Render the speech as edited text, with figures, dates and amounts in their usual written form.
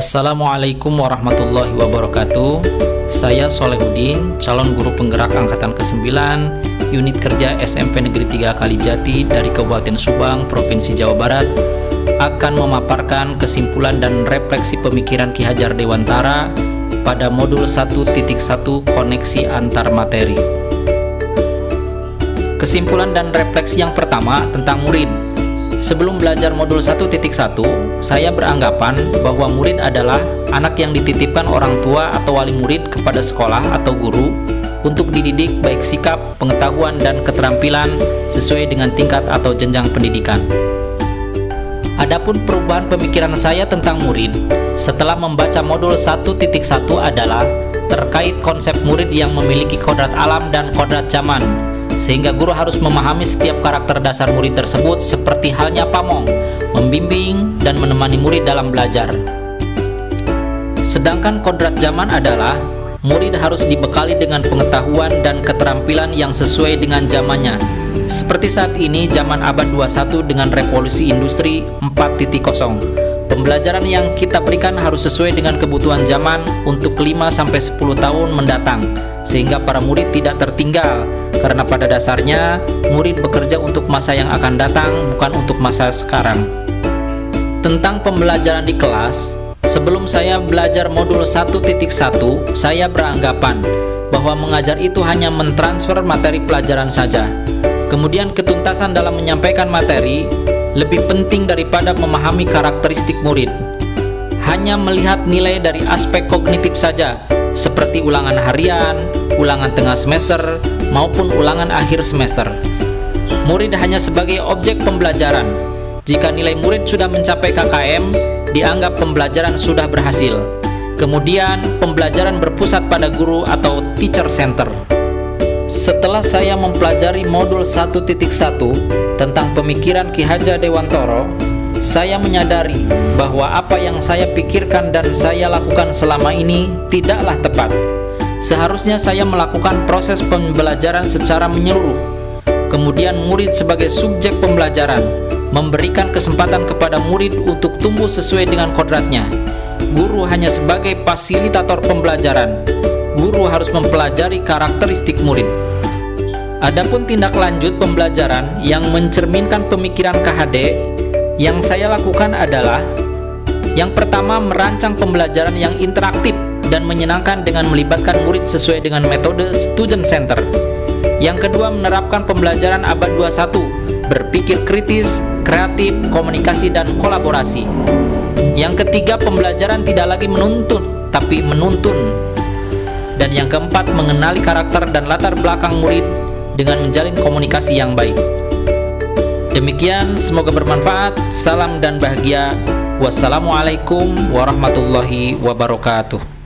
Assalamualaikum warahmatullahi wabarakatuh. Saya Solehudin, calon guru penggerak angkatan ke-9 unit kerja SMP Negeri 3 Kalijati dari Kabupaten Subang, Provinsi Jawa Barat, akan memaparkan kesimpulan dan refleksi pemikiran Ki Hajar Dewantara pada modul 1.1 koneksi antar materi. Kesimpulan dan refleksi yang pertama tentang murid. Sebelum belajar modul 1.1, saya beranggapan bahwa murid adalah anak yang dititipkan orang tua atau wali murid kepada sekolah atau guru untuk dididik baik sikap, pengetahuan, dan keterampilan sesuai dengan tingkat atau jenjang pendidikan. Adapun perubahan pemikiran saya tentang murid setelah membaca modul 1.1 adalah terkait konsep murid yang memiliki kodrat alam dan kodrat zaman, sehingga guru harus memahami setiap karakter dasar murid tersebut seperti halnya pamong, membimbing dan menemani murid dalam belajar. Sedangkan kodrat zaman adalah murid harus dibekali dengan pengetahuan dan keterampilan yang sesuai dengan zamannya. Seperti saat ini zaman abad 21 dengan revolusi industri 4.0. Pembelajaran yang kita berikan harus sesuai dengan kebutuhan zaman untuk 5-10 tahun mendatang, sehingga para murid tidak tertinggal, karena pada dasarnya murid bekerja untuk masa yang akan datang, bukan untuk masa sekarang. Tentang pembelajaran di kelas, sebelum saya belajar modul 1.1, saya beranggapan bahwa mengajar itu hanya mentransfer materi pelajaran saja. Kemudian ketuntasan dalam menyampaikan materi lebih penting daripada memahami karakteristik murid. Hanya melihat nilai dari aspek kognitif saja, seperti ulangan harian, ulangan tengah semester, maupun ulangan akhir semester. Murid hanya sebagai objek pembelajaran. Jika nilai murid sudah mencapai KKM, dianggap pembelajaran sudah berhasil. Kemudian pembelajaran berpusat pada guru atau teacher center. Setelah saya mempelajari modul 1.1 tentang pemikiran Ki Hajar Dewantara, saya menyadari bahwa apa yang saya pikirkan dan saya lakukan selama ini tidaklah tepat. Seharusnya saya melakukan proses pembelajaran secara menyeluruh, kemudian murid sebagai subjek pembelajaran, memberikan kesempatan kepada murid untuk tumbuh sesuai dengan kodratnya. Guru hanya sebagai fasilitator pembelajaran. Guru harus mempelajari karakteristik murid. Adapun tindak lanjut pembelajaran yang mencerminkan pemikiran KHD, yang saya lakukan adalah: yang pertama, merancang pembelajaran yang interaktif dan menyenangkan dengan melibatkan murid sesuai dengan metode student center. Yang kedua, menerapkan pembelajaran abad 21, berpikir kritis, kreatif, komunikasi, dan kolaborasi. Yang ketiga, pembelajaran tidak lagi menuntut, tapi menuntun. Dan yang keempat, mengenali karakter dan latar belakang murid dengan menjalin komunikasi yang baik. Demikian, semoga bermanfaat. Salam dan bahagia. Wassalamualaikum warahmatullahi wabarakatuh.